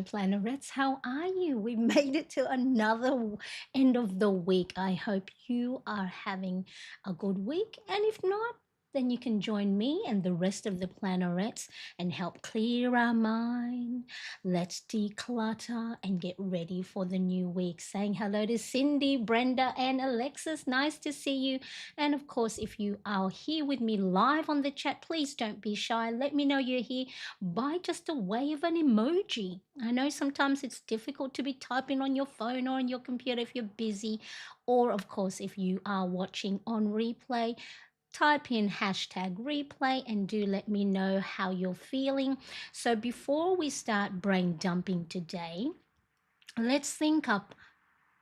Plannerets. How are you? We made it to another end of the week. I hope you are having a good week. And if not, then you can join me and the rest of the Plannerets and help clear our mind. Let's declutter and get ready for the new week. Saying hello to Cindy, Brenda, and Alexis. Nice to see you. And of course, if you are here with me live on the chat, please don't be shy. Let me know you're here by just a way of an emoji. I know sometimes it's difficult to be typing on your phone or on your computer if you're busy, or of course, if you are watching on replay. Type in hashtag replay and do let me know how you're feeling. So, before we start brain dumping today, let's think up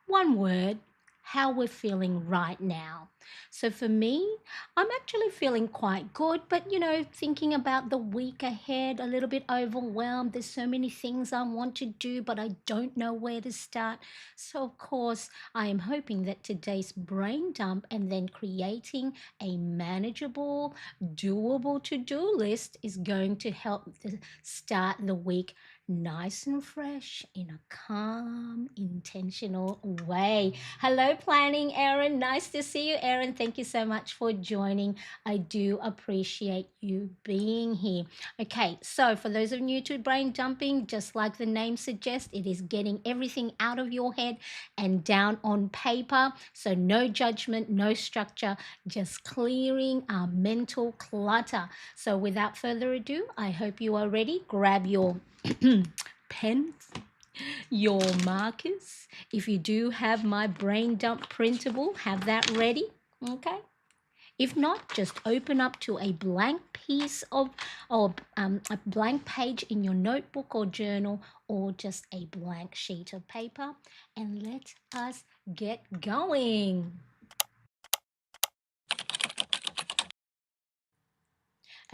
one word, how we're feeling right now. So for me, I'm actually feeling quite good, but thinking about the week ahead, a little bit overwhelmed. There's so many things I want to do, but I don't know where to start. So, of course, I am hoping that today's brain dump and then creating a manageable, doable to do list is going to help to start the week nice and fresh in a calm, intentional way. Hello, planning, Erin. Nice to see you, Erin. Thank you so much for joining. I do appreciate you being here. Okay, so for those of you new to brain dumping, just like the name suggests, it is getting everything out of your head and down on paper. So no judgment, no structure, just clearing our mental clutter. So without further ado, I hope you are ready. Grab your pens, your markers. If you do have my brain dump printable, have that ready. Okay. If not, just open up to a blank piece of, or a blank page in your notebook or journal, or just a blank sheet of paper, and let us get going.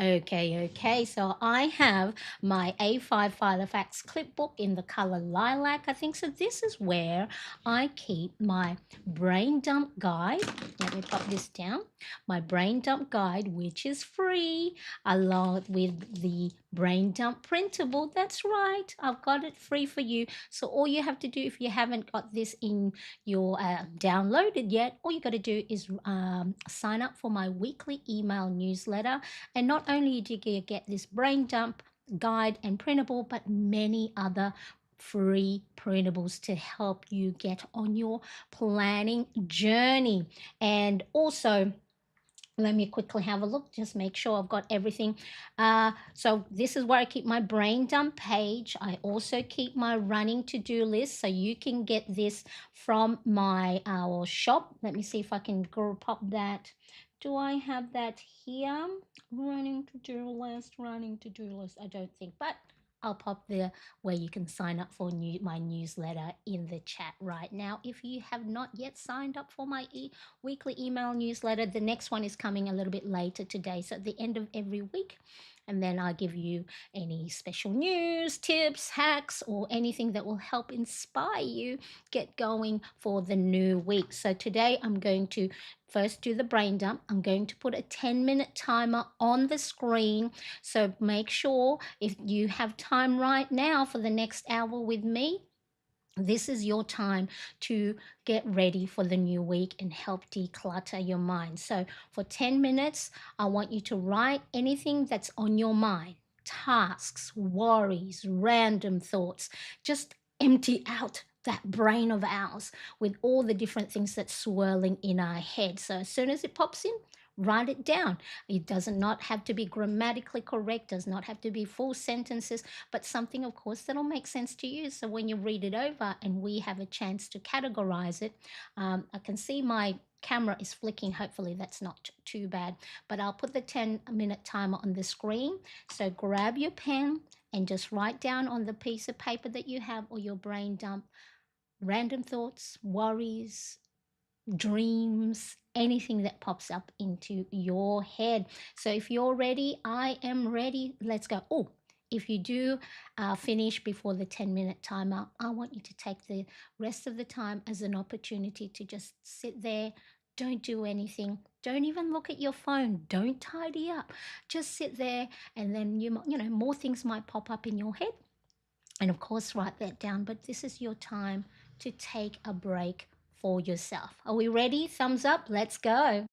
Okay. So I have my A5 Filofax clipbook in the color lilac, I think. So this is where I keep my brain dump guide. Let me pop this down. My brain dump guide, which is free, along with the brain dump printable. That's right. I've got it free for you. So all you have to do, if you haven't got this in your downloaded yet, all you got to do is sign up for my weekly email newsletter, and not only do you get this brain dump guide and printable, but many other free printables to help you get on your planning journey. And also, let me quickly have a look, just make sure I've got everything. So this is where I keep my brain dump page. I also keep my running to-do list, so you can get this from my shop. Let me see if I can go pop that. Do I have that here? Running to-do list. I don't think, but I'll pop the where you can sign up for my newsletter in the chat right now. If you have not yet signed up for my weekly email newsletter, the next one is coming a little bit later today. So at the end of every week, and then I'll give you any special news, tips, hacks, or anything that will help inspire you get going for the new week. So today I'm going to first do the brain dump. I'm going to put a 10-minute timer on the screen. So make sure if you have time right now for the next hour with me, this is your time to get ready for the new week and help declutter your mind. So, for 10 minutes, I want you to write anything that's on your mind, tasks, worries, random thoughts. Just empty out that brain of ours with all the different things that's swirling in our head. So, as soon as it pops in, write it down. It does not have to be grammatically correct, does not have to be full sentences, but something, of course, that'll make sense to you. So when you read it over and we have a chance to categorize it, I can see my camera is flicking. Hopefully, that's not too bad. But I'll put the 10-minute timer on the screen. So grab your pen and just write down on the piece of paper that you have or your brain dump random thoughts, worries, dreams, anything that pops up into your head. So if you're ready, I am ready. Let's go. Oh, if you do finish before the 10-minute timer, I want you to take the rest of the time as an opportunity to just sit there. Don't do anything. Don't even look at your phone. Don't tidy up. Just sit there, and then you know more things might pop up in your head. And of course, write that down. But this is your time to take a break for yourself. Are we ready? Thumbs up. Let's go.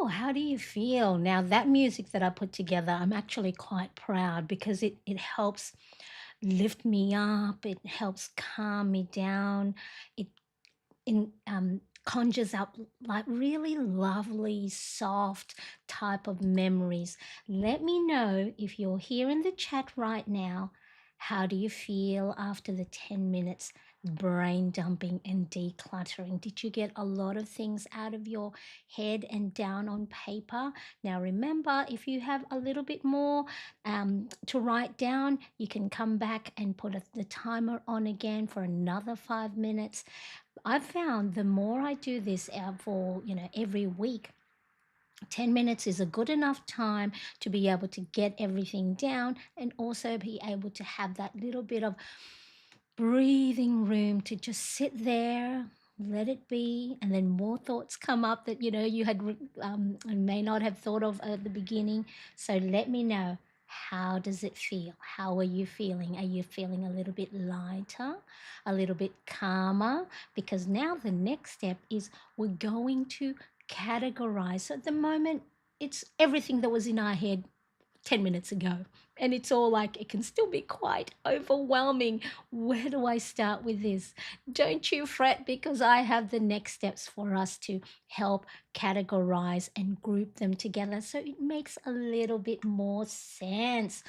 how do you feel? Now, that music that I put together, I'm actually quite proud because it helps lift me up, it helps calm me down, it conjures up like really lovely, soft type of memories. Let me know if you're here in the chat right now. How do you feel after the 10 minutes brain dumping and decluttering? Did you get a lot of things out of your head and down on paper? Now, remember, if you have a little bit more to write down, you can come back and put the timer on again for another 5 minutes. I've found the more I do this for, every week, 10 minutes is a good enough time to be able to get everything down and also be able to have that little bit of breathing room to just sit there, let it be, and then more thoughts come up that you had may not have thought of at the beginning. So let me know, how does it feel? How are you feeling? Are you feeling a little bit lighter, a little bit calmer? Because now the next step is we're going to categorize. So at the moment, it's everything that was in our head 10 minutes ago. And it's all like, it can still be quite overwhelming. Where do I start with this? Don't you fret, because I have the next steps for us to help categorize and group them together so it makes a little bit more sense.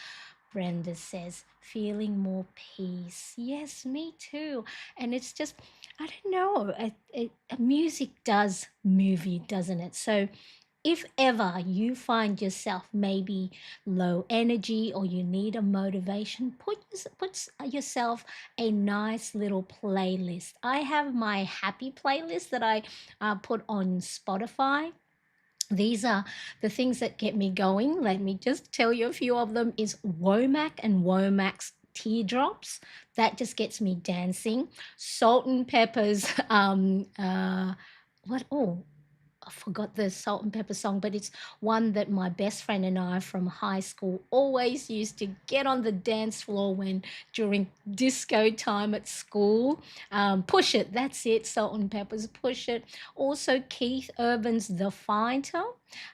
Brenda says, feeling more peace. Yes, me too. And it's just, I don't know, music does move you, doesn't it? So if ever you find yourself maybe low energy or you need a motivation, put yourself a nice little playlist. I have my happy playlist that I put on Spotify. These are the things that get me going. Let me just tell you a few of them is Womack and Womack's Teardrops. That just gets me dancing. Salt and Peppers, what? Oh, I forgot the Salt and Pepper song, but it's one that my best friend and I from high school always used to get on the dance floor when during disco time at school. Push It, that's it, Salt and Pepper's Push It. Also, Keith Urban's The Fighter.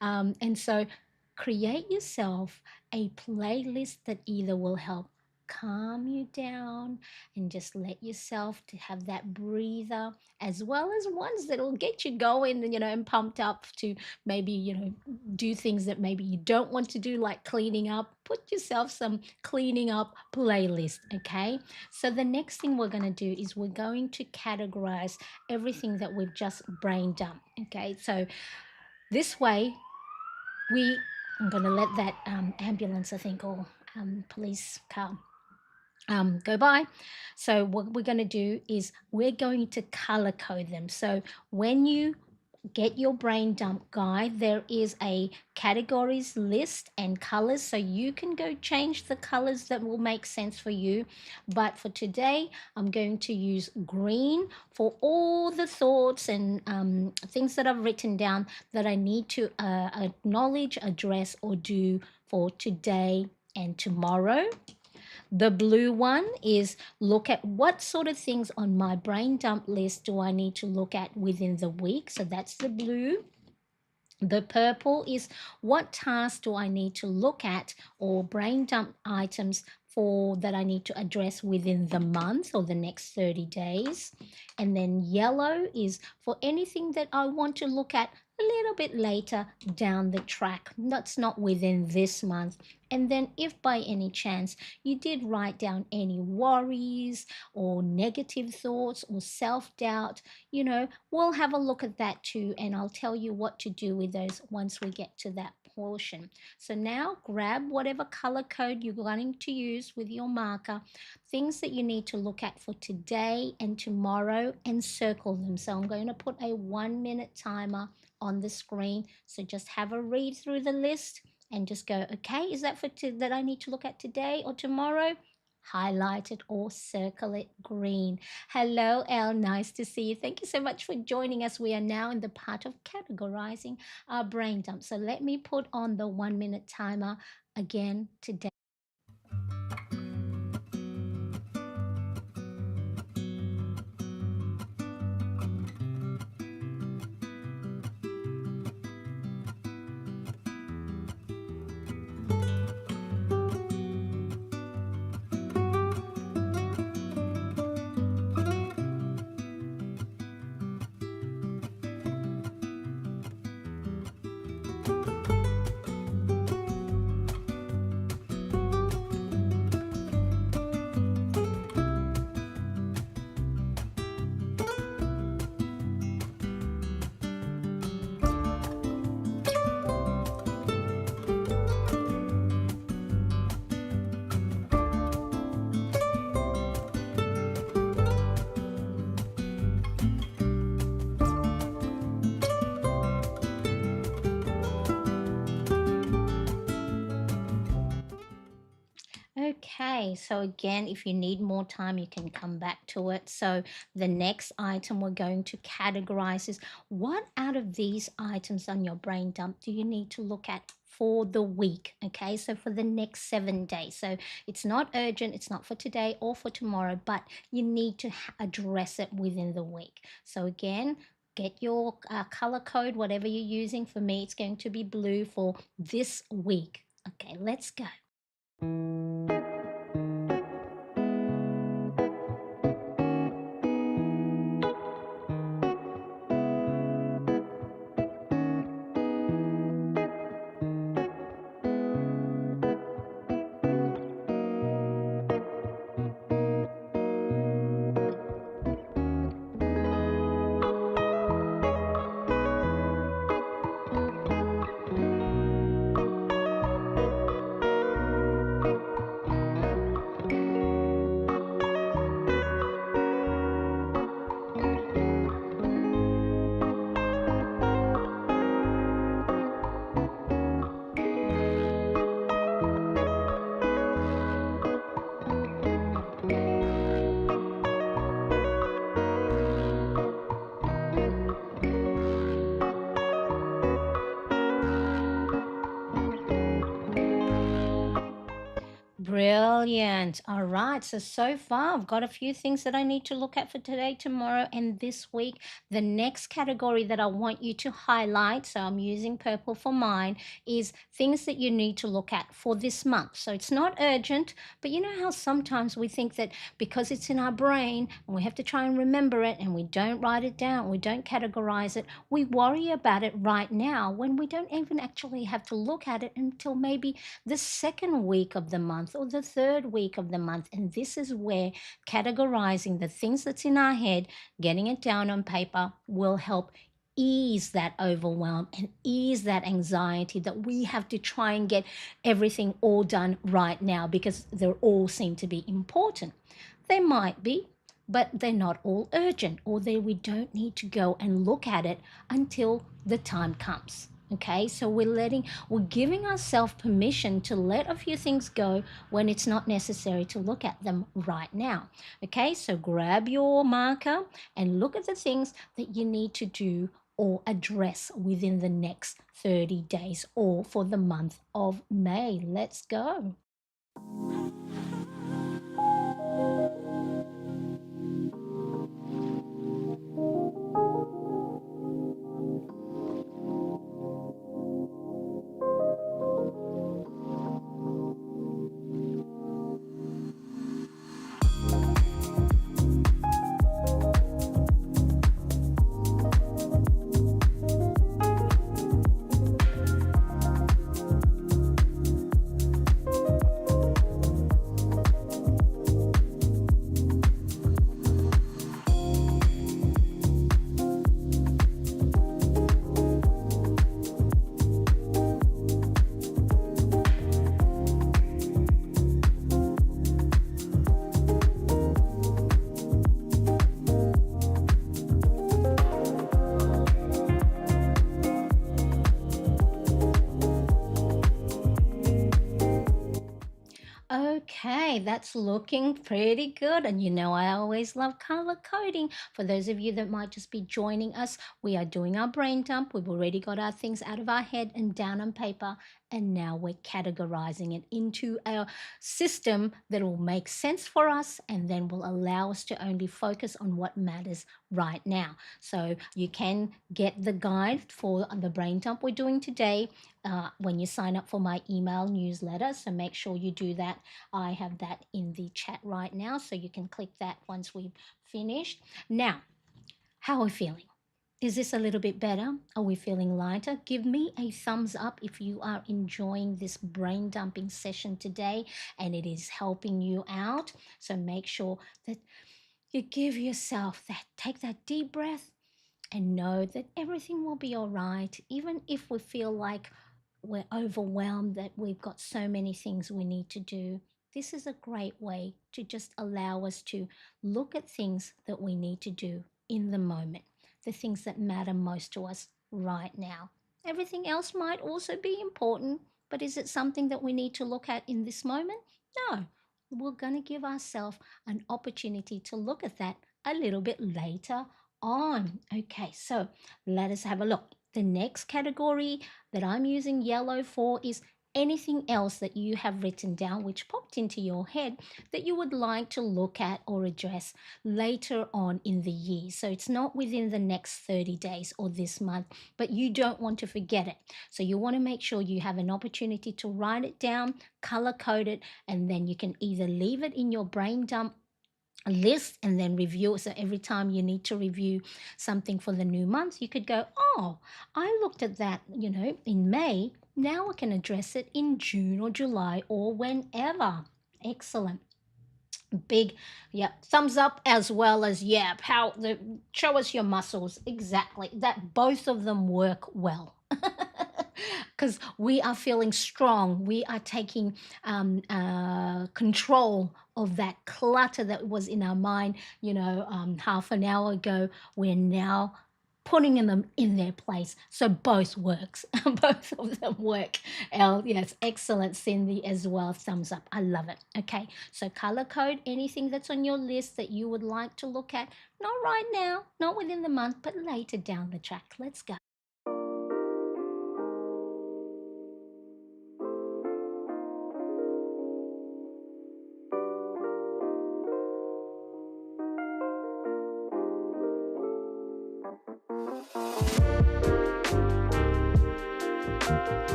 And so, create yourself a playlist that either will help calm you down and just let yourself to have that breather, as well as ones that will get you going and and pumped up to maybe do things that maybe you don't want to do, like cleaning up. Put yourself some cleaning up playlist. Okay, so the next thing we're going to do is we're going to categorize everything that we've just brain dumped. Okay, so this way we I'm going to let that ambulance, I think, or police car go by. So what we're going to do is we're going to color code them. So when you get your brain dump guide, there is a categories list and colors, so you can go change the colors that will make sense for you. But for today, I'm going to use green for all the thoughts and things that I've written down that I need to acknowledge, address, or do for today and tomorrow. The blue one is look at what sort of things on my brain dump list do I need to look at within the week. So that's the blue. The purple is what tasks do I need to look at or brain dump items for that I need to address within the month or the next 30 days. And then yellow is for anything that I want to look at a little bit later down the track. That's not within this month. And then if by any chance you did write down any worries or negative thoughts or self-doubt, we'll have a look at that too, and I'll tell you what to do with those once we get to that portion. So now grab whatever color code you're going to use with your marker, things that you need to look at for today and tomorrow, and circle them. So I'm going to put a 1-minute timer on the screen. So just have a read through the list and just go, okay, is that that I need to look at today or tomorrow? Highlight it or circle it green. Hello, Elle. Nice to see you. Thank you so much for joining us. We are now in the part of categorizing our brain dump. So let me put on the 1-minute timer again today. Okay, so again, if you need more time, you can come back to it. So, the next item we're going to categorize is what out of these items on your brain dump do you need to look at for the week? Okay, so for the next 7 days. So, it's not urgent, it's not for today or for tomorrow, but you need to address it within the week. So, again, get your color code, whatever you're using. For me, it's going to be blue for this week. Okay, let's go. Brilliant. All right. So far, I've got a few things that I need to look at for today, tomorrow, and this week. The next category that I want you to highlight, so I'm using purple for mine, is things that you need to look at for this month. So it's not urgent, but you know how sometimes we think that because it's in our brain and we have to try and remember it and we don't write it down, we don't categorize it, we worry about it right now when we don't even actually have to look at it until maybe the second week of the month or the third week of the month. And this is where categorizing the things that's in our head, getting it down on paper, will help ease that overwhelm and ease that anxiety that we have to try and get everything all done right now because they all seem to be important. They might be, but they're not all urgent, or we don't need to go and look at it until the time comes. Okay, so we're giving ourselves permission to let a few things go when it's not necessary to look at them right now. Okay, so grab your marker and look at the things that you need to do or address within the next 30 days or for the month of May. Let's go. Okay, that's looking pretty good. And you know, I always love color coding. For those of you that might just be joining us, we are doing our brain dump. We've already got our things out of our head and down on paper. And now we're categorizing it into a system that will make sense for us and then will allow us to only focus on what matters right now. So you can get the guide for the brain dump we're doing today when you sign up for my email newsletter. So make sure you do that. I have that in the chat right now, so you can click that once we've finished. Now, how are we feeling? Is this a little bit better? Are we feeling lighter? Give me a thumbs up if you are enjoying this brain dumping session today and it is helping you out. So make sure that you give yourself that, take that deep breath and know that everything will be all right, even if we feel like we're overwhelmed, that we've got so many things we need to do. This is a great way to just allow us to look at things that we need to do in the moment, the things that matter most to us right now. Everything else might also be important, but is it something that we need to look at in this moment? No. We're going to give ourselves an opportunity to look at that a little bit later on. Okay, so let us have a look. The next category that I'm using yellow for is anything else that you have written down which popped into your head that you would like to look at or address later on in the year. So it's not within the next 30 days or this month, but you don't want to forget it. So you want to make sure you have an opportunity to write it down, color code it, and then you can either leave it in your brain dump list and then review. So every time you need to review something for the new month, you could go, oh, I looked at that, in May. Now I can address it in June or July or whenever. Excellent. Big, yeah, thumbs up as well as, yeah, how the show us your muscles. Exactly. That both of them work well. Because we are feeling strong. We are taking control of that clutter that was in our mind, half an hour ago. We're now putting them in their place. So both works. Both of them work. Yes, excellent, Cindy, as well. Thumbs up. I love it. Okay, so color code anything that's on your list that you would like to look at. Not right now, not within the month, but later down the track. Let's go.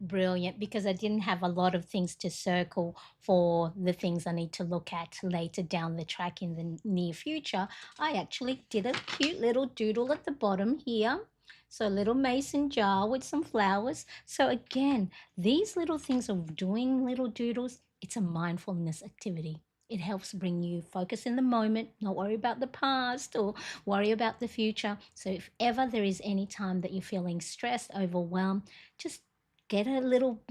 Brilliant, because I didn't have a lot of things to circle for the things I need to look at later down the track in the near future. I actually did a cute little doodle at the bottom here. So a little mason jar with some flowers. So again, these little things of doing little doodles, it's a mindfulness activity. It helps bring you focus in the moment, not worry about the past or worry about the future. So if ever there is any time that you're feeling stressed, overwhelmed, just get a little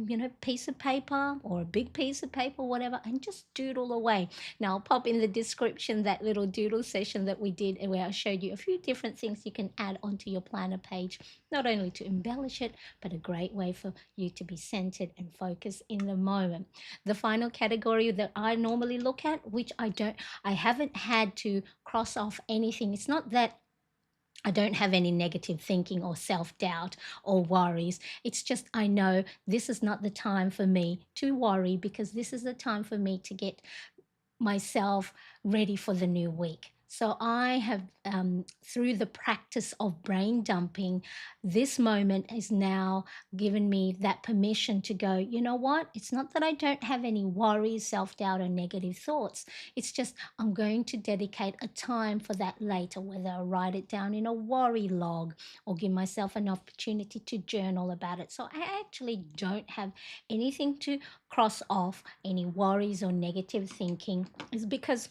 piece of paper or a big piece of paper, whatever, and just doodle away. Now I'll pop in the description that little doodle session that we did where I showed you a few different things you can add onto your planner page, not only to embellish it, but a great way for you to be centered and focused in the moment. The final category that I normally look at, which I haven't had to cross off anything. It's not that I don't have any negative thinking or self doubt or worries. It's just I know this is not the time for me to worry, because this is the time for me to get myself ready for the new week. So I have, through the practice of brain dumping, this moment has now given me that permission to go, you know what? It's not that I don't have any worries, self doubt, or negative thoughts. It's just I'm going to dedicate a time for that later, whether I write it down in a worry log or give myself an opportunity to journal about it. So I actually don't have anything to cross off, any worries or negative thinking, is because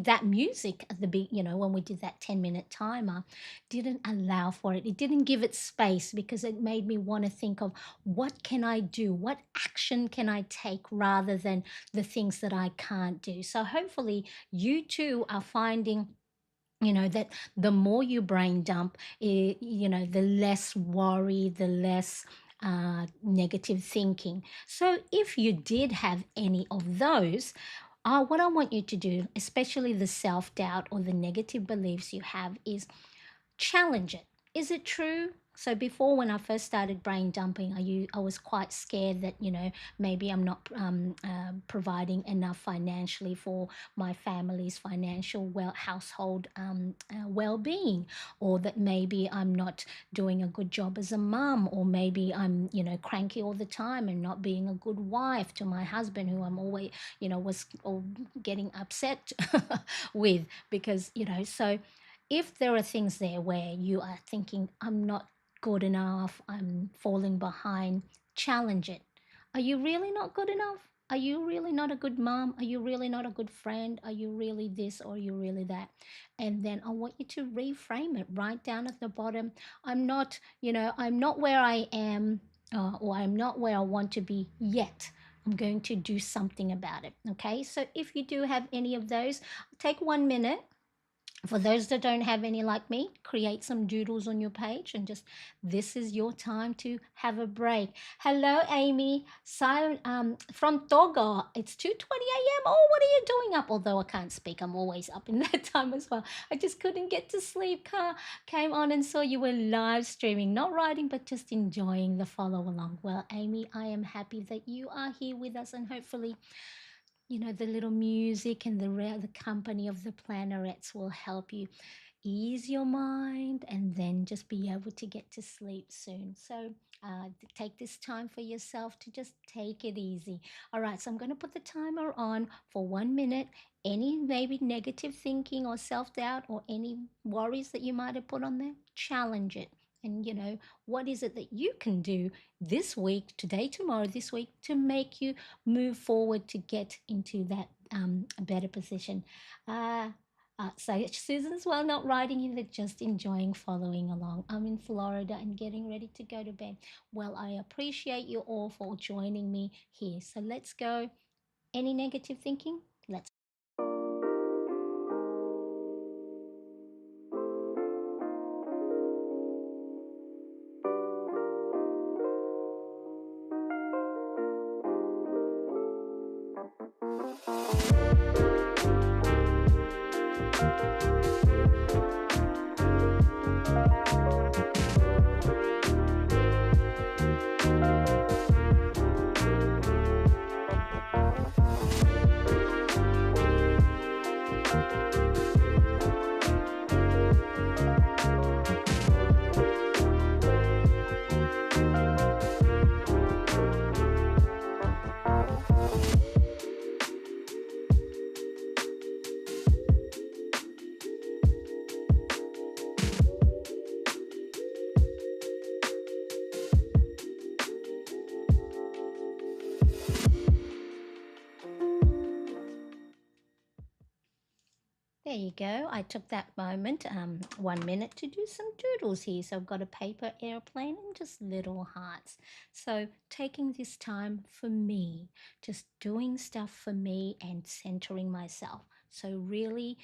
that music at the when we did that 10-minute timer didn't allow for it. It didn't give it space, because it made me want to think of what can I do? What action can I take, rather than the things that I can't do? So hopefully you too are finding That the more you brain dump, the less worry, the less negative thinking. So if you did have any of those, what I want you to do, especially the self-doubt or the negative beliefs you have, is challenge it. Is it true? So before, when I first started brain dumping, I was quite scared that maybe I'm not providing enough financially for my family's financial household well-being, or that maybe I'm not doing a good job as a mum, or maybe I'm cranky all the time and not being a good wife to my husband, who I'm always was getting upset with, because so if there are things there where you are thinking, I'm not good enough, I'm falling behind, challenge it. Are you really not good enough? Are you really not a good mom? Are you really not a good friend? Are you really this, or are you really that? And then I want you to reframe it right down at the bottom. I'm not where I am, or I'm not where I want to be yet. I'm going to do something about it. Okay. So if you do have any of those, take 1 minute. For those that don't have any like me, create some doodles on your page, and just, this is your time to have a break. Hello, Amy. From Togo. It's 2:20 a.m. Oh, what are you doing up? Although I can't speak, I'm always up in that time as well. I just couldn't get to sleep. Came on and saw you were live streaming, not writing, but just enjoying the follow along. Well, Amy, I am happy that you are here with us, and hopefully the little music and the company of the planarets will help you ease your mind, and then just be able to get to sleep soon. So take this time for yourself to just take it easy. All right, so I'm going to put the timer on for 1 minute. Any maybe negative thinking or self-doubt or any worries that you might have put on there, challenge it. And what is it that you can do this week, today, tomorrow, this week, to make you move forward to get into that better position? uh, so Susan's, well, not writing either, just enjoying following along. I'm in Florida and getting ready to go to bed. Well, I appreciate you all for joining me here. So let's go. Any negative thinking? Let's. There you go. I took that moment, 1 minute, to do some doodles here. So I've got a paper airplane and just little hearts. So taking this time for me, just doing stuff for me and centering myself. So really,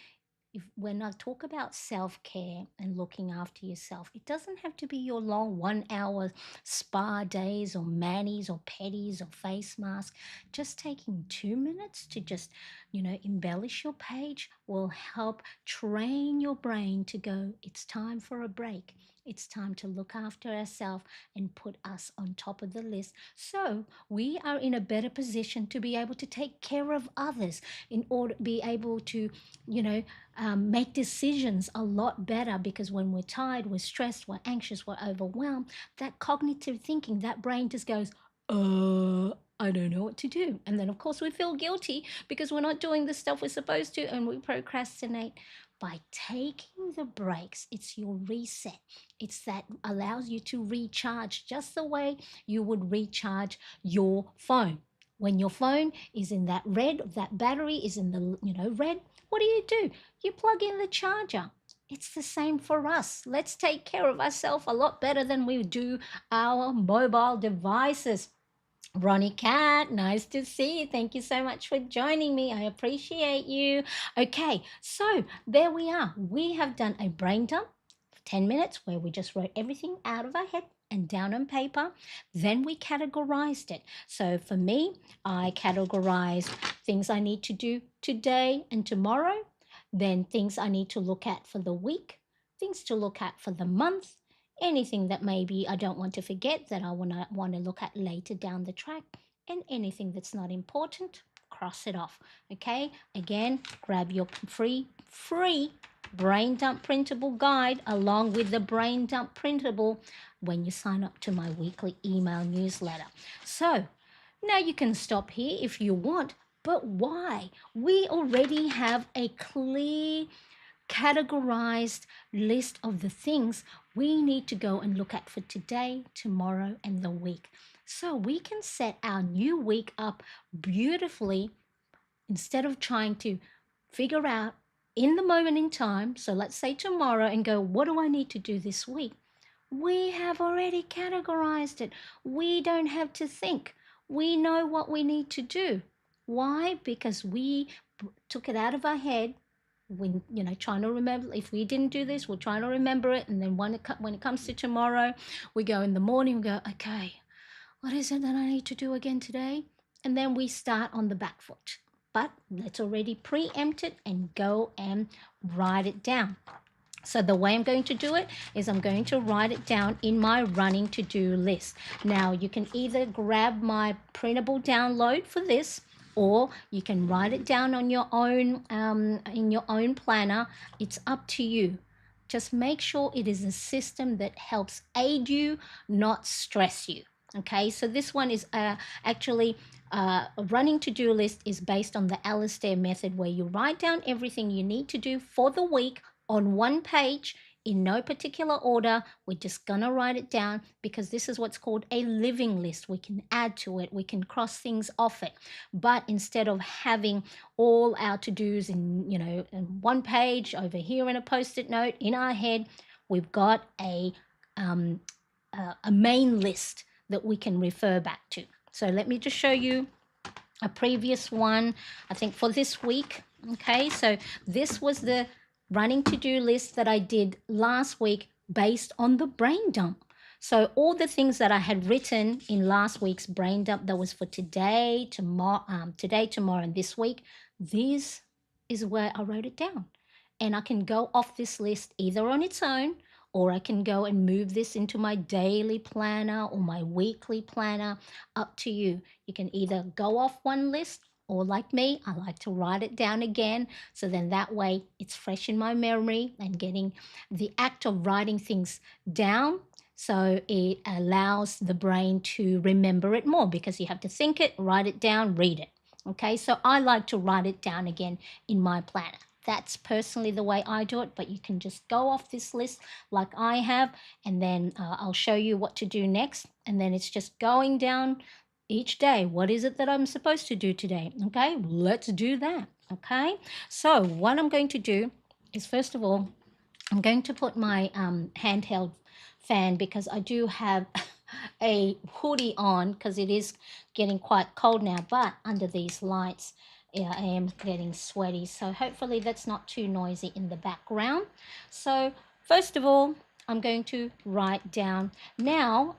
when I talk about self care and looking after yourself, it doesn't have to be your long 1 hour spa days or manis or pedis or face mask. Just taking 2 minutes to just, embellish your page will help train your brain to go, it's time for a break. It's time to look after ourselves and put us on top of the list. So we are in a better position to be able to take care of others, in order to be able to, you know, make decisions a lot better, because when we're tired, we're stressed, we're anxious, we're overwhelmed, that cognitive thinking, that brain just goes, I don't know what to do. And then, of course, we feel guilty because we're not doing the stuff we're supposed to, and we procrastinate. By taking the breaks, it's your reset. It's that allows you to recharge just the way you would recharge your phone. When your phone is in that red, that battery is in the red, what do? You plug in the charger. It's the same for us. Let's take care of ourselves a lot better than we do our mobile devices. Ronnie Cat, nice to see you. Thank you so much for joining me. I appreciate you. Okay, so there we are. We have done a brain dump for 10 minutes where we just wrote everything out of our head and down on paper. Then we categorized it. So for me, I categorized things I need to do today and tomorrow, then things I need to look at for the week, things to look at for the month, anything that maybe I don't want to forget that I want to look at later down the track, and anything that's not important, cross it off. Okay, again, grab your free brain dump printable guide along with the brain dump printable when you sign up to my weekly email newsletter. So now you can stop here if you want, but why? We already have a clear categorized list of the things we need to go and look at for today, tomorrow, and the week. So we can set our new week up beautifully instead of trying to figure out in the moment in time. So let's say tomorrow and go, what do I need to do this week? We have already categorized it. We don't have to think. We know what we need to do. Why? Because we took it out of our head when trying to remember. If we didn't do this, we're trying to remember it, and then when it comes to tomorrow, we go in the morning, we go, okay, what is it that I need to do again today? And then we start on the back foot, but let's already preempt it and go and write it down. So the way I'm going to do it is I'm going to write it down in my running to-do list. Now you can either grab my printable download for this, or you can write it down on your own in your own planner. It's up to you. Just make sure it is a system that helps aid you, not stress you. Okay, so this one is actually a running to-do list is based on the Alistair method, where you write down everything you need to do for the week on one page in no particular order. We're just going to write it down because this is what's called a living list. We can add to it, we can cross things off it. But instead of having all our to-dos in one page over here in a post-it note in our head, we've got um, a main list that we can refer back to. So let me just show you a previous one, I think for this week. Okay, so this was the running to-do list that I did last week based on the brain dump. So all the things that I had written in last week's brain dump that was for today, tomorrow, and this week, this is where I wrote it down. And I can go off this list either on its own, or I can go and move this into my daily planner or my weekly planner. Up to you. You can either go off one list, or like me, I like to write it down again. So then that way it's fresh in my memory, and getting the act of writing things down. So it allows the brain to remember it more, because you have to think it, write it down, read it. Okay, so I like to write it down again in my planner. That's personally the way I do it, but you can just go off this list like I have, and then I'll show you what to do next. And then it's just going down each day. What is it that I'm supposed to do today? Okay, let's do that. Okay, so what I'm going to do is, first of all, I'm going to put my handheld fan, because I do have a hoodie on because it is getting quite cold now, but under these lights, yeah, I am getting sweaty. So hopefully that's not too noisy in the background. So first of all, I'm going to write down. Now,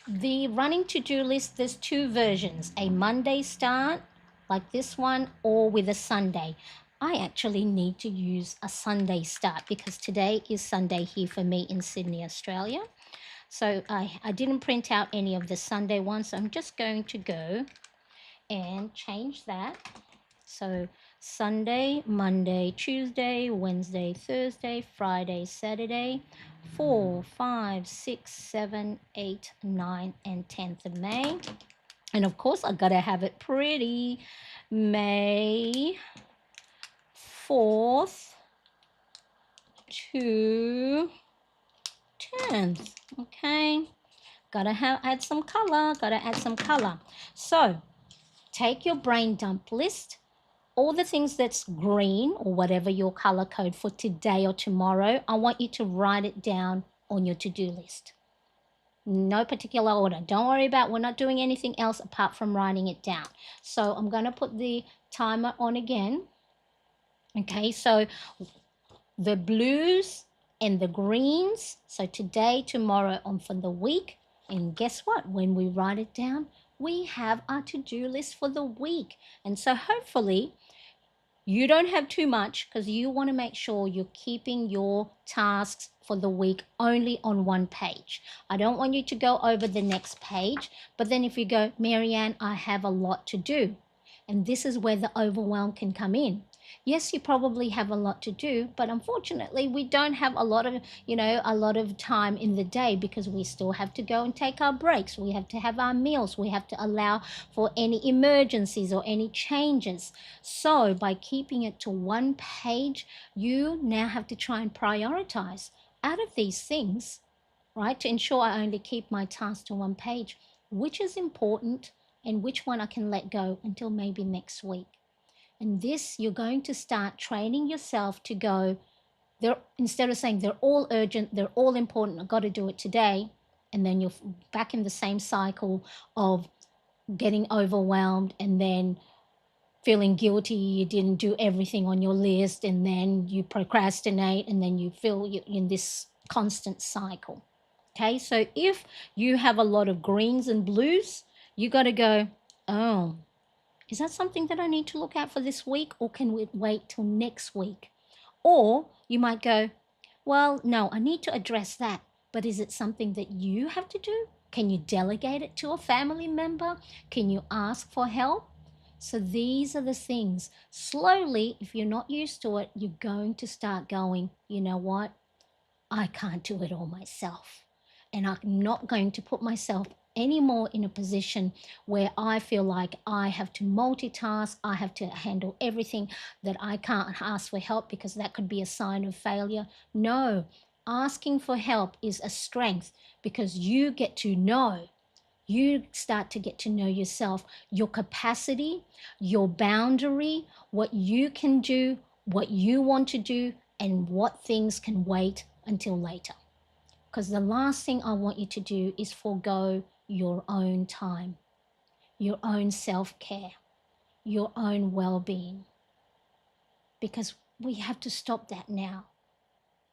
the running to-do list, there's two versions, a Monday start like this one, or with a Sunday. I actually need to use a Sunday start because today is Sunday here for me in Sydney, Australia. So I didn't print out any of the Sunday ones, so I'm just going to go and change that. So Sunday, Monday, Tuesday, Wednesday, Thursday, Friday, Saturday, 4, 5, 6, 7, 8, 9, and 10th of May. And of course, I gotta have it pretty. May 4th to 10th. Okay, gotta add some color. So take your brain dump list, all the things that's green or whatever your color code for today or tomorrow. I want you to write it down on your to-do list. No particular order. Don't worry about, we're not doing anything else apart from writing it down. So I'm going to put the timer on again. Okay, so the blues and the greens. So today, tomorrow, on for the week. And guess what? When we write it down, we have our to-do list for the week. And so hopefully you don't have too much, because you want to make sure you're keeping your tasks for the week only on one page. I don't want you to go over the next page, but then if you go, Marianne, I have a lot to do. And this is where the overwhelm can come in. Yes, you probably have a lot to do, but unfortunately, we don't have a lot of time in the day, because we still have to go and take our breaks. We have to have our meals. We have to allow for any emergencies or any changes. So by keeping it to one page, you now have to try and prioritize out of these things, right? To ensure I only keep my task to one page, which is important and which one I can let go until maybe next week. And this, you're going to start training yourself to go, they're, instead of saying they're all urgent, they're all important, I've got to do it today. And then you're back in the same cycle of getting overwhelmed and then feeling guilty you didn't do everything on your list, and then you procrastinate, and then you feel you're in this constant cycle. Okay, so if you have a lot of greens and blues, you got to go, oh, is that something that I need to look at for this week, or can we wait till next week? Or you might go, well, no, I need to address that, but is it something that you have to do? Can you delegate it to a family member? Can you ask for help? So these are the things. Slowly, if you're not used to it, you're going to start going, you know what? I can't do it all myself. And I'm not going to put myself anymore in a position where I feel like I have to multitask, I have to handle everything, that I can't ask for help because that could be a sign of failure. No, asking for help is a strength, because you get to know. You start to get to know yourself, your capacity, your boundary, what you can do, what you want to do, and what things can wait until later. Because the last thing I want you to do is forego your own time, your own self-care, your own well-being. Because we have to stop that now.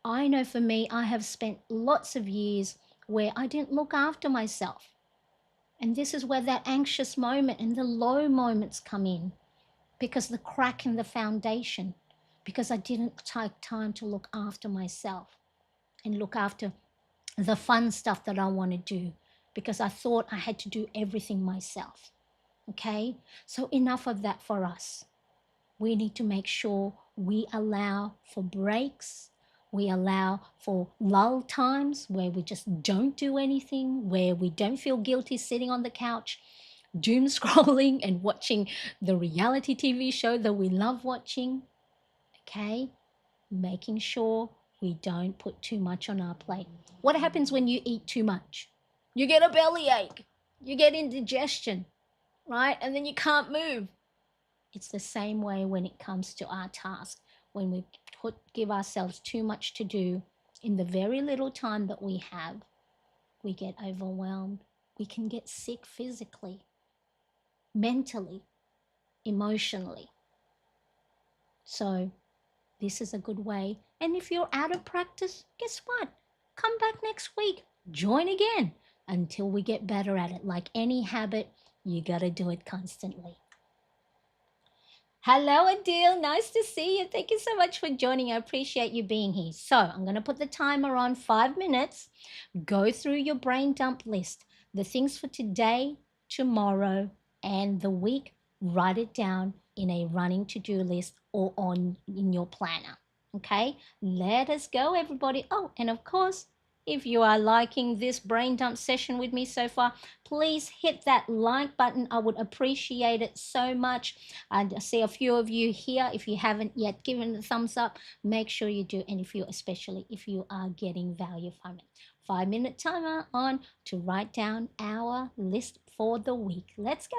I know for me, I have spent lots of years where I didn't look after myself. And this is where that anxious moment and the low moments come in, because the crack in the foundation, because I didn't take time to look after myself and look after the fun stuff that I want to do, because I thought I had to do everything myself. Okay? So enough of that for us. We need to make sure we allow for breaks. We allow for lull times where we just don't do anything, where we don't feel guilty sitting on the couch, doom scrolling and watching the reality TV show that we love watching. Okay? Making sure we don't put too much on our plate. What happens when you eat too much? You get a bellyache, you get indigestion, right? And then you can't move. It's the same way when it comes to our task. When we give ourselves too much to do in the very little time that we have, we get overwhelmed. We can get sick physically, mentally, emotionally. So this is a good way. And if you're out of practice, guess what? Come back next week. Join again until we get better at it. Like any habit, you got to do it constantly. Hello, Adil. Nice to see you. Thank you so much for joining. I appreciate you being here. So I'm going to put the timer on 5 minutes. Go through your brain dump list, the things for today, tomorrow, and the week. Write it down in a running to-do list or in your planner. Okay, let us go, everybody. Oh, and of course, if you are liking this brain dump session with me so far, please hit that like button. I would appreciate it so much. I see a few of you here. If you haven't yet given the thumbs up, make sure you do. And especially if you are getting value from it. 5-minute timer on to write down our list for the week. Let's go.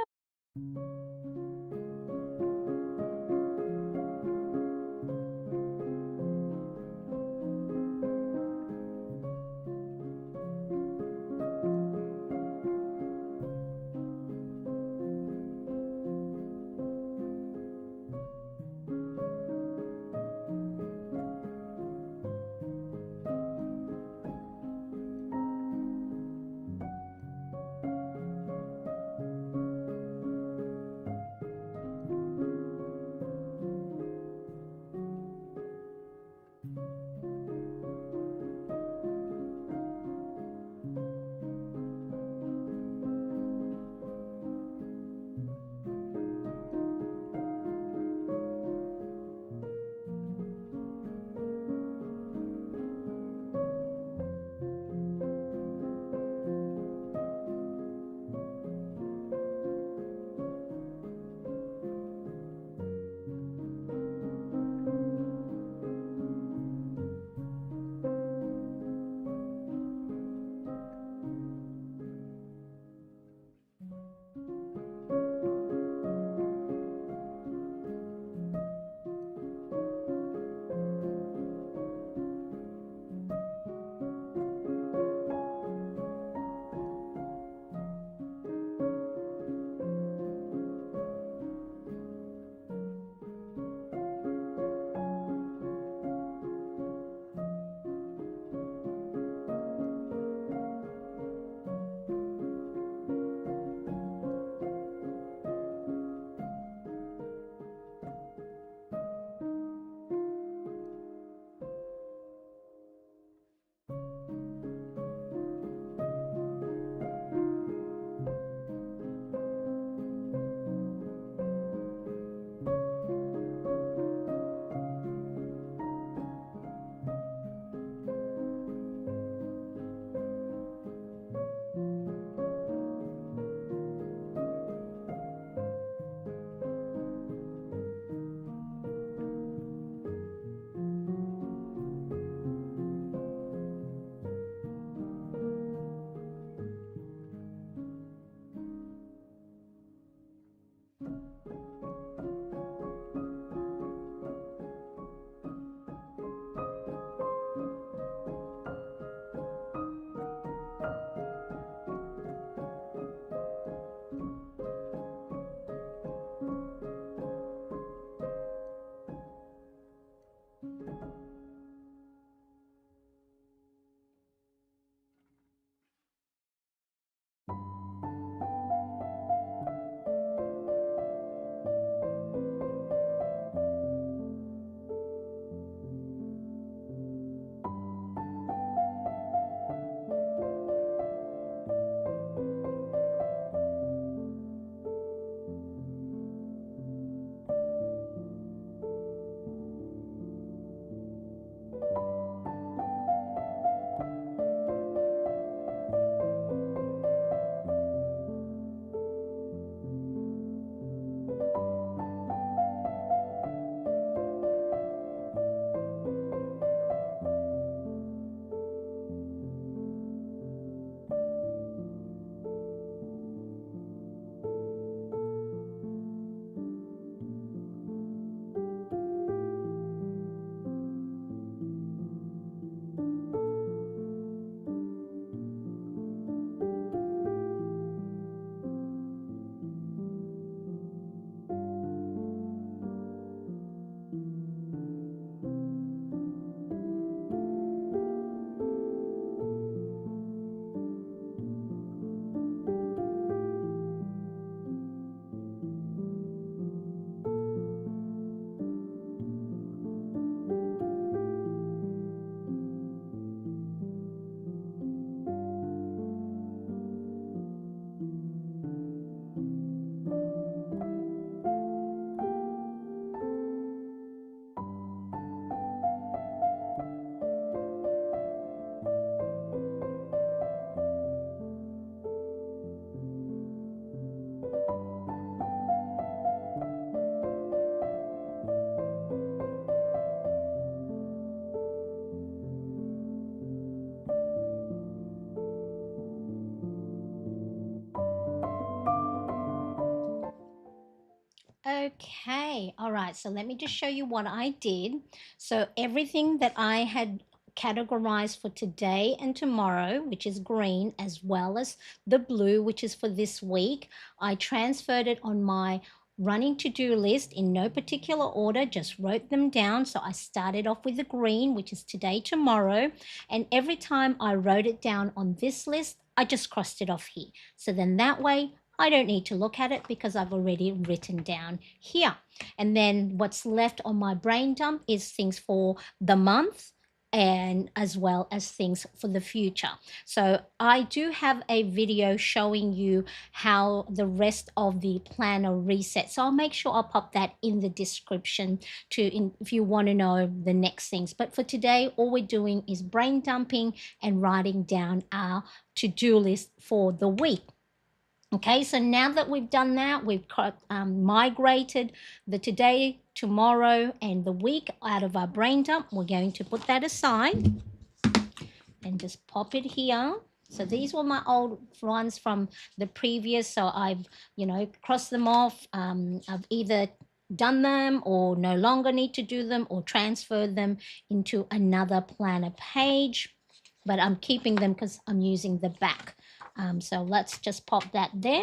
Okay, all right. So let me just show you what I did. So everything that I had categorized for today and tomorrow, which is green, as well as the blue, which is for this week, I transferred it on my running to-do list in no particular order, just wrote them down. So I started off with the green, which is today, tomorrow, and every time I wrote it down on this list, I just crossed it off here. So then that way I don't need to look at it because I've already written down here. And then what's left on my brain dump is things for the month and as well as things for the future. So I do have a video showing you how the rest of the planner resets. So I'll make sure I'll pop that in the description if you want to know the next things. But for today, all we're doing is brain dumping and writing down our to-do list for the week. Okay, so now that we've done that, we've migrated the today, tomorrow, and the week out of our brain dump. We're going to put that aside and just pop it here. So these were my old ones from the previous. So I've, crossed them off. I've either done them or no longer need to do them or transferred them into another planner page. But I'm keeping them because I'm using the back. So let's just pop that there.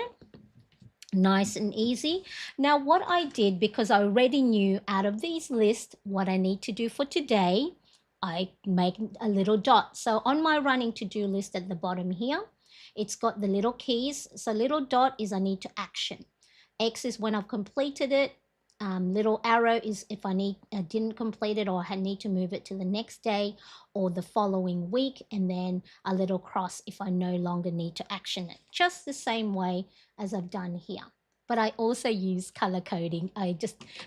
Nice and easy. Now what I did, because I already knew out of these lists what I need to do for today, I make a little dot. So on my running to-do list at the bottom here, it's got the little keys. So little dot is I need to action. X is when I've completed it. Little arrow is if I didn't complete it or I need to move it to the next day or the following week, and then a little cross if I no longer need to action it. Just the same way as I've done here. But I also use color coding.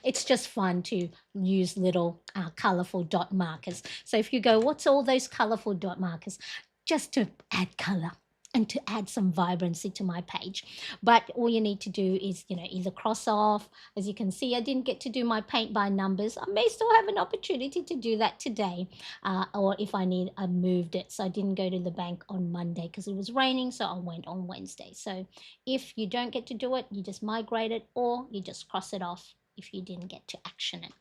It's just fun to use little colorful dot markers. So if you go, what's all those colorful dot markers? Just to add color and to add some vibrancy to my page. But all you need to do is, either cross off. As you can see, I didn't get to do my paint by numbers. I may still have an opportunity to do that today, or if I moved it. So I didn't go to the bank on Monday because it was raining, so I went on Wednesday. So if you don't get to do it, you just migrate it or you just cross it off if you didn't get to action it.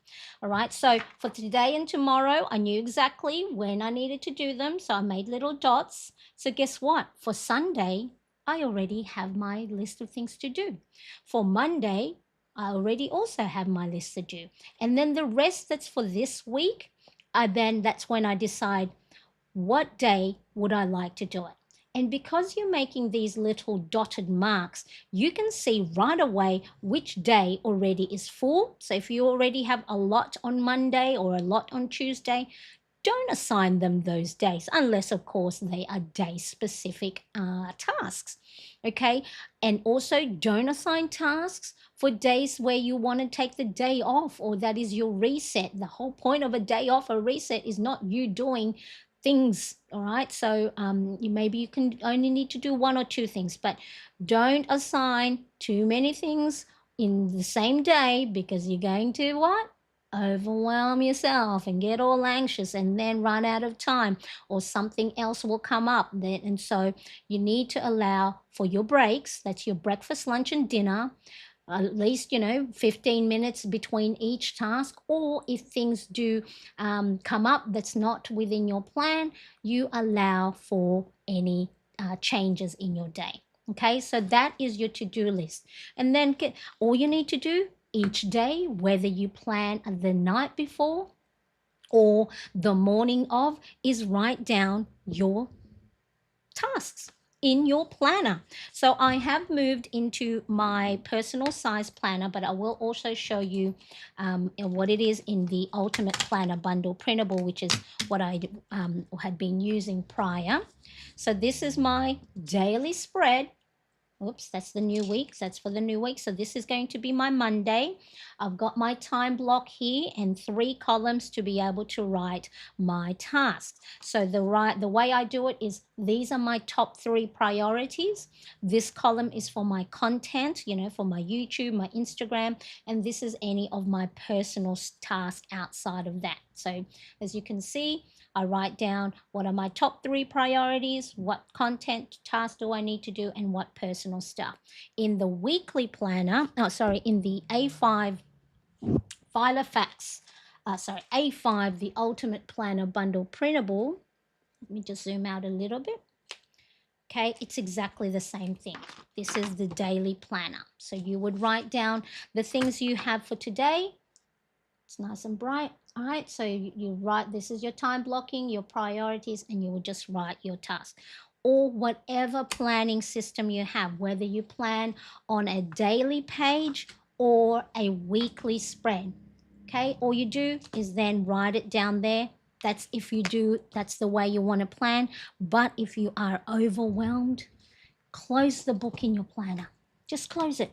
All right, so for today and tomorrow, I knew exactly when I needed to do them, so I made little dots. So guess what? For Sunday, I already have my list of things to do. For Monday, I already also have my list to do. And then the rest that's for this week, that's when I decide what day would I like to do it. And because you're making these little dotted marks, you can see right away which day already is full. So if you already have a lot on Monday or a lot on Tuesday, don't assign them those days unless, of course, they are day-specific tasks. Okay, and also don't assign tasks for days where you want to take the day off, or that is your reset. The whole point of a day off or reset is not you doing things. All right, so maybe you can only need to do one or two things, but don't assign too many things in the same day, because you're going to what? Overwhelm yourself and get all anxious and then run out of time, or something else will come up then. And so you need to allow for your breaks. That's your breakfast, lunch, and dinner. At least 15 minutes between each task, or if things do come up that's not within your plan, you allow for any changes in your day. Okay, so that is your to-do list. And then all you need to do each day, whether you plan the night before or the morning of, is write down your tasks in your planner. So I have moved into my personal size planner, but I will also show you what it is in the Ultimate Planner Bundle Printable, which is what I had been using prior. So this is my daily spread. Oops, that's the new week. That's for the new week. So this is going to be my Monday. I've got my time block here and 3 columns to be able to write my tasks. So the way I do it is, these are my top 3 priorities. This column is for my content, for my YouTube, my Instagram, and this is any of my personal tasks outside of that. So as you can see, I write down what are my top 3 priorities, what content task do I need to do, and what personal stuff. In the weekly planner, in the A5 Filer Facts, A5, the Ultimate Planner Bundle Printable. Let me just zoom out a little bit. Okay, it's exactly the same thing. This is the daily planner. So you would write down the things you have for today. It's nice and bright. All right, so you write, this is your time blocking, your priorities, and you will just write your task. Or whatever planning system you have, whether you plan on a daily page or a weekly spread. Okay, all you do is then write it down there. That's if you do, that's the way you want to plan. But if you are overwhelmed, close the book in your planner. Just close it,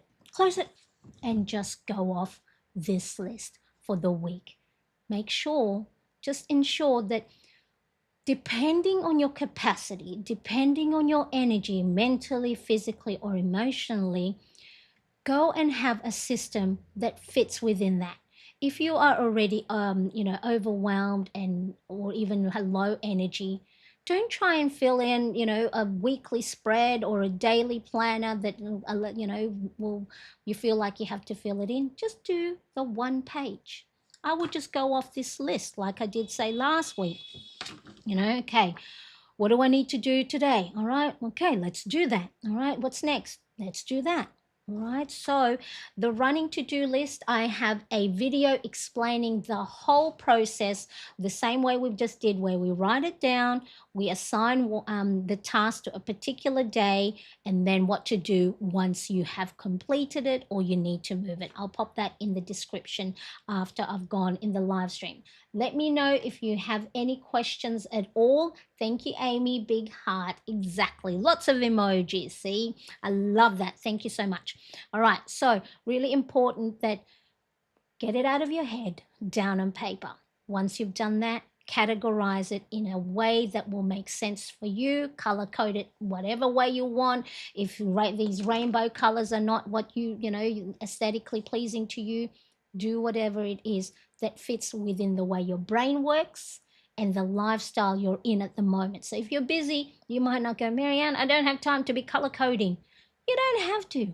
and just go off this list for the week. Just ensure that depending on your capacity, depending on your energy, mentally, physically, or emotionally, go and have a system that fits within that. If you are already overwhelmed and or even low energy, don't try and fill in a weekly spread or a daily planner that will you feel like you have to fill it in. Just do the one page. I would just go off this list like I did say last week. Okay, what do I need to do today? All right, okay, let's do that. All right, what's next? Let's do that. All right, so the running to-do list, I have a video explaining the whole process the same way we've just did, where we write it down, we assign the task to a particular day, and then what to do once you have completed it or you need to move it. I'll pop that in the description after I've gone in the live stream. Let me know if you have any questions at all. Thank you, Amy. Big heart. Exactly. Lots of emojis. See, I love that. Thank you so much. All right. So, really important that get it out of your head, down on paper. Once you've done that, categorize it in a way that will make sense for you. Color code it whatever way you want. If these rainbow colors are not what aesthetically pleasing to you, do whatever it is that fits within the way your brain works and the lifestyle you're in at the moment. So if you're busy, you might not go, Marianne, I don't have time to be color coding. You don't have to.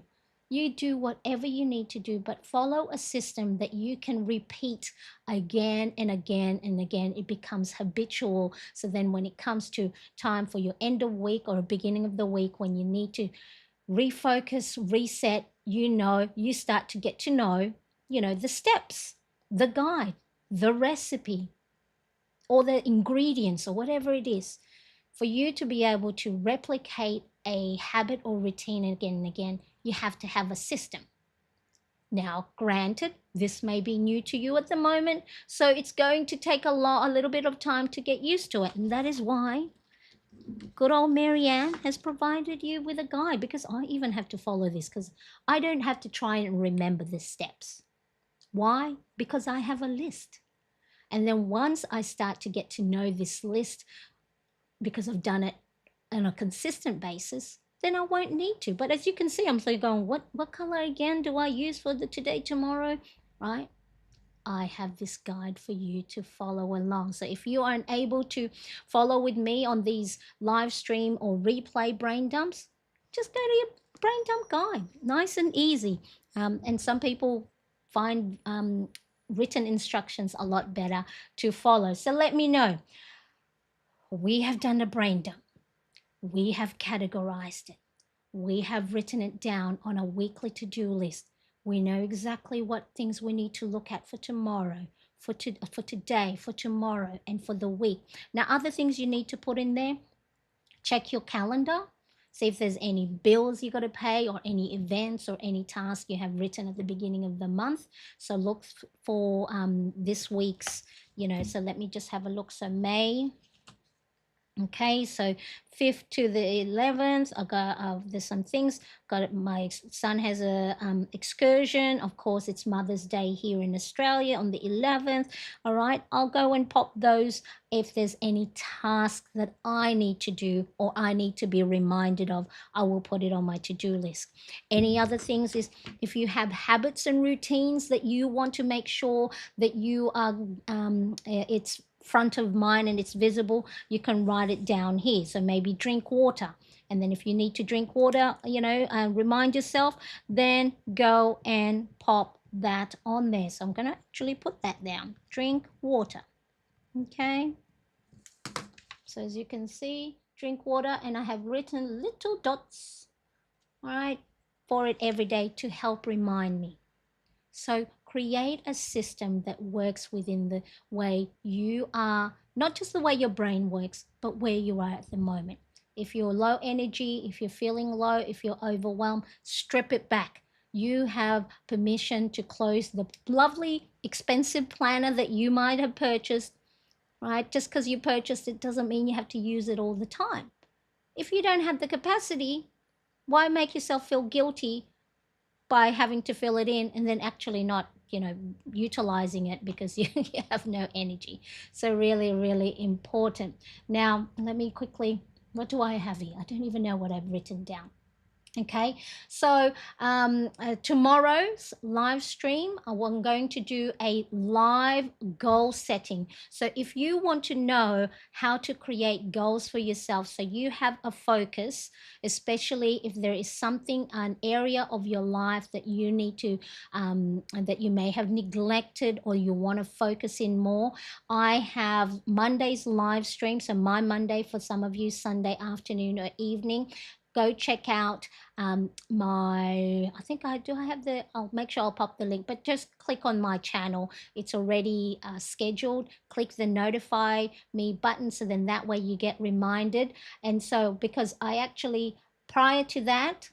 You do whatever you need to do, but follow a system that you can repeat again and again and again. It becomes habitual. So then when it comes to time for your end of week or beginning of the week, when you need to refocus, reset, you start to get to know, the steps, the guide, the recipe, or the ingredients or whatever it is, for you to be able to replicate a habit or routine again and again, you have to have a system. Now, granted, this may be new to you at the moment, so it's going to take a little bit of time to get used to it. And that is why good old Marianne has provided you with a guide, because I even have to follow this because I don't have to try and remember the steps. Why? Because I have a list. And then once I start to get to know this list, because I've done it on a consistent basis, then I won't need to. But as you can see, I'm still going, what color again do I use for the today, tomorrow, right? I have this guide for you to follow along. So if you aren't able to follow with me on these live stream or replay brain dumps, just go to your brain dump guide. Nice and easy. And some people find written instructions a lot better to follow. So let me know. We have done a brain dump. We have categorized it. We have written it down on a weekly to-do list. We know exactly what things we need to look at for tomorrow, for today, for tomorrow, and for the week. Now, other things you need to put in there, check your calendar. See if there's any bills you got to pay or any events or any tasks you have written at the beginning of the month. So look for this week's, so let me just have a look. So May. Okay, so 5th to the 11th, I got there's some things. My son has a excursion. Of course, it's Mother's Day here in Australia on the 11th. All right, I'll go and pop those if there's any task that I need to do or I need to be reminded of. I will put it on my to-do list. Any other things is if you have habits and routines that you want to make sure that you are it's front of mind and it's visible, you can write it down here. So maybe drink water. And then if you need to drink water, remind yourself, then go and pop that on there. So I'm going to actually put that down. Drink water. Okay. So as you can see, drink water, and I have written little dots, all right, for it every day to help remind me. So create a system that works within the way you are, not just the way your brain works, but where you are at the moment. If you're low energy, if you're feeling low, if you're overwhelmed, strip it back. You have permission to close the lovely, expensive planner that you might have purchased, right? Just because you purchased it doesn't mean you have to use it all the time. If you don't have the capacity, why make yourself feel guilty by having to fill it in and then actually not, utilizing it because you have no energy? So really, really important. Now, let me quickly, what do I have here? I don't even know what I've written down. Okay, so tomorrow's live stream, I'm going to do a live goal setting. So if you want to know how to create goals for yourself so you have a focus, especially if there is something, an area of your life that you need to, that you may have neglected or you want to focus in more, I have Monday's live stream. So my Monday, for some of you, Sunday afternoon or evening. Go check out I have the, I'll make sure I'll pop the link, but just click on my channel. It's already scheduled. Click the notify me button, so then that way you get reminded. And so because I actually, prior to that,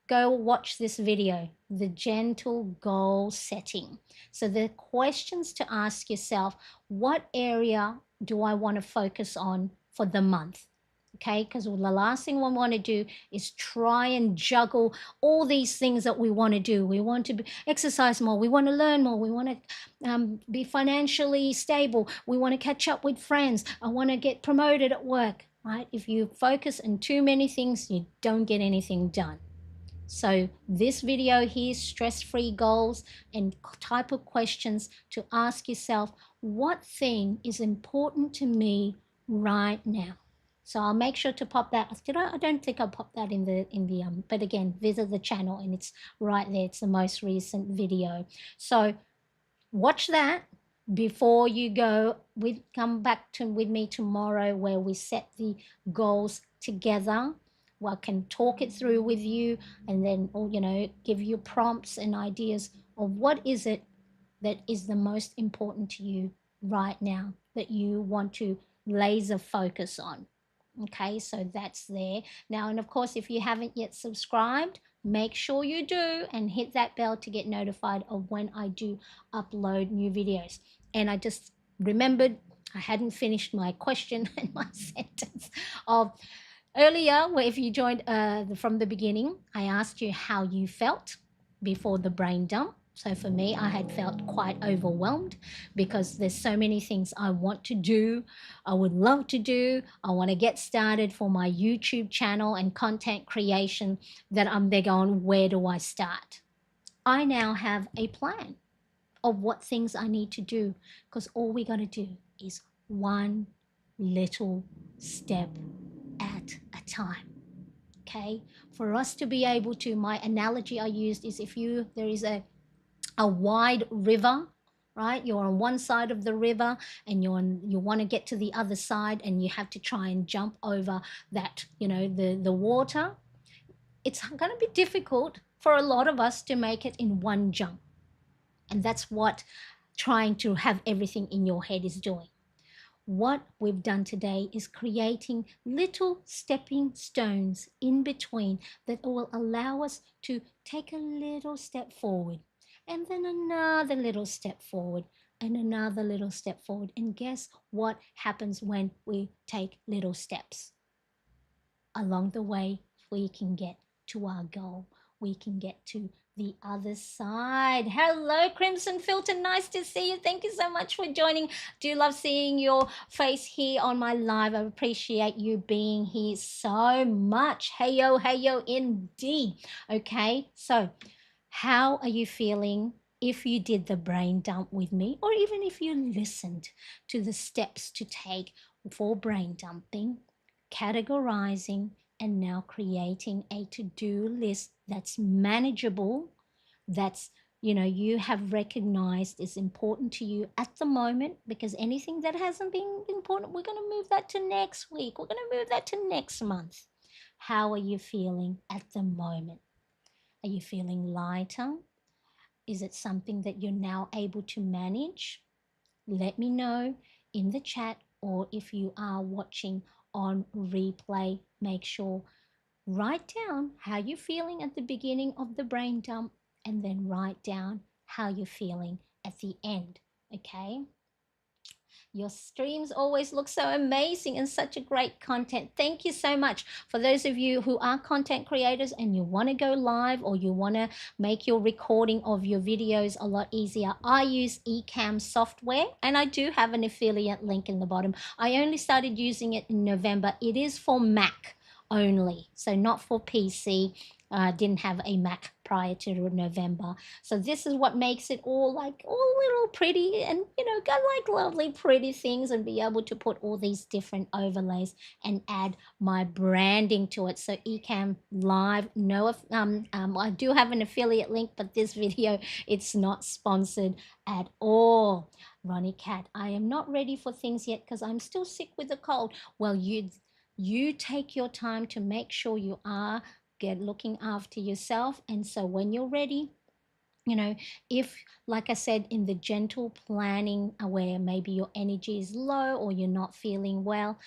go watch this video, the gentle goal setting. So the questions to ask yourself: what area do I want to focus on for the month? Okay, because the last thing we want to do is try and juggle all these things that we want to do. We want to exercise more, we want to learn more, we want to be financially stable, we want to catch up with friends, I want to get promoted at work, right? If you focus on too many things, you don't get anything done. So this video here, stress-free goals and type of questions to ask yourself: what thing is important to me right now? So I'll make sure to pop that. I don't think I'll pop that in the but again, visit the channel and it's right there. It's the most recent video. So watch that before you go. Come back with me tomorrow where we set the goals together. Well, I can talk it through with you and then, or, give you prompts and ideas of what is it that is the most important to you right now that you want to laser focus on. Okay, so that's there. Now, and of course, if you haven't yet subscribed, make sure you do and hit that bell to get notified of when I do upload new videos. And I just remembered I hadn't finished my question and my sentence of earlier, where if you joined from the beginning, I asked you how you felt before the brain dump. So for me, I had felt quite overwhelmed because there's so many things I want to do, I would love to do. I want to get started for my YouTube channel and content creation, that I'm there going, where do I start? I now have a plan of what things I need to do, because all we got to do is one little step at a time. Okay, for us to be able to, my analogy I used is, there is a wide river, right? You're on one side of the river and you want to get to the other side, and you have to try and jump over that, the water. It's going to be difficult for a lot of us to make it in one jump. And that's what trying to have everything in your head is doing. What we've done today is creating little stepping stones in between that will allow us to take a little step forward, and then another little step forward, and another little step forward. And guess what happens when we take little steps? Along the way, we can get to our goal. We can get to the other side. Hello, Crimson Filter. Nice to see you. Thank you so much for joining. Do love seeing your face here on my live. I appreciate you being here so much. Hey yo, indeed. Okay, so how are you feeling if you did the brain dump with me, or even if you listened to the steps to take for brain dumping, categorizing, and now creating a to do list that's manageable, that's you have recognized is important to you at the moment, because anything that hasn't been important, we're going to move that to next week, we're going to move that to next month. How are you feeling at the moment? Are you feeling lighter? Is it something that you're now able to manage? Let me know in the chat, or if you are watching on replay, make sure write down how you're feeling at the beginning of the brain dump, and then write down how you're feeling at the end. Okay? Your streams always look so amazing and such a great content. Thank you so much. For those of you who are content creators and you want to go live, or you want to make your recording of your videos a lot easier, I use Ecamm software, and I do have an affiliate link in the bottom. I only started using it in November. It is for Mac only, so not for PC. Didn't have a Mac prior to November. So this is what makes it all like all little pretty, and got like lovely pretty things, and be able to put all these different overlays and add my branding to it. So Ecamm Live, no, I do have an affiliate link, but this video, it's not sponsored at all. Ronnie Cat, I am not ready for things yet because I'm still sick with a cold. Well, you take your time to make sure you are looking after yourself. And so when you're ready, if, like I said, in the gentle planning, where maybe your energy is low or you're not feeling well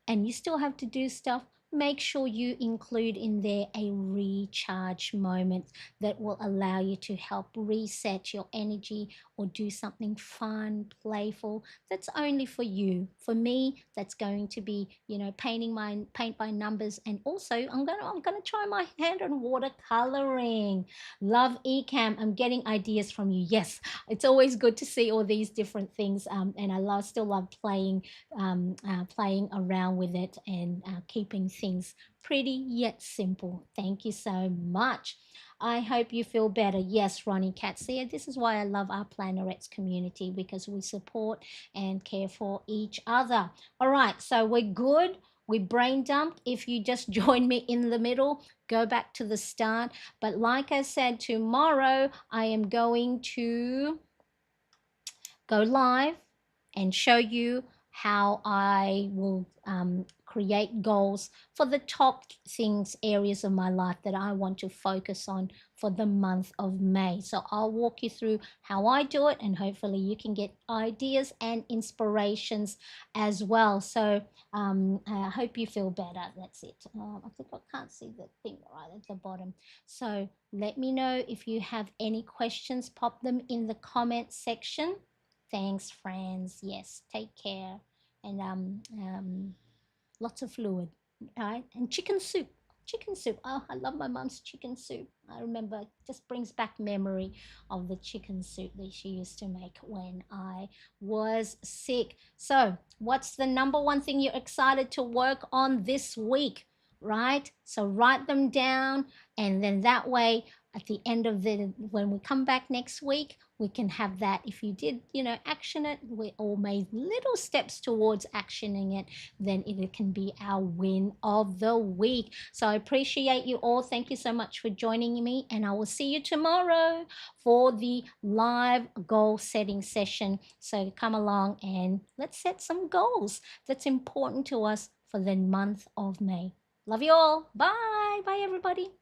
and you still have to do stuff, make sure you include in there a recharge moment that will allow you to help reset your energy, or do something fun, playful, that's only for you. For me, that's going to be, paint by numbers, and also I'm gonna try my hand on watercoloring. Love Ecamm. I'm getting ideas from you. Yes, it's always good to see all these different things, and still love playing around with it, and keeping things pretty yet simple. Thank you so much. I hope you feel better. Yes, Ronnie Katsia, this is why I love our Plannerettes community, because we support and care for each other. All right, so we're good. We brain dumped. If you just joined me in the middle, go back to the start. But like I said, tomorrow I am going to go live and show you how I will create goals for the top things, areas of my life that I want to focus on for the month of May. So I'll walk you through how I do it, and hopefully you can get ideas and inspirations as well. So I hope you feel better. That's it. I think I can't see the thing right at the bottom. So let me know if you have any questions. Pop them in the comment section. Thanks, friends. Yes, take care. And lots of fluid. All right. And chicken soup. Chicken soup. Oh, I love my mom's chicken soup. I remember, it just brings back memory of the chicken soup that she used to make when I was sick. So, what's the number one thing you're excited to work on this week? Right? So, write them down, and then that way, at the end of when we come back next week, we can have that. If you did, action it, we all made little steps towards actioning it, then it can be our win of the week. So I appreciate you all. Thank you so much for joining me, and I will see you tomorrow for the live goal setting session. So come along and let's set some goals that's important to us for the month of May. Love you all. Bye. Bye, everybody.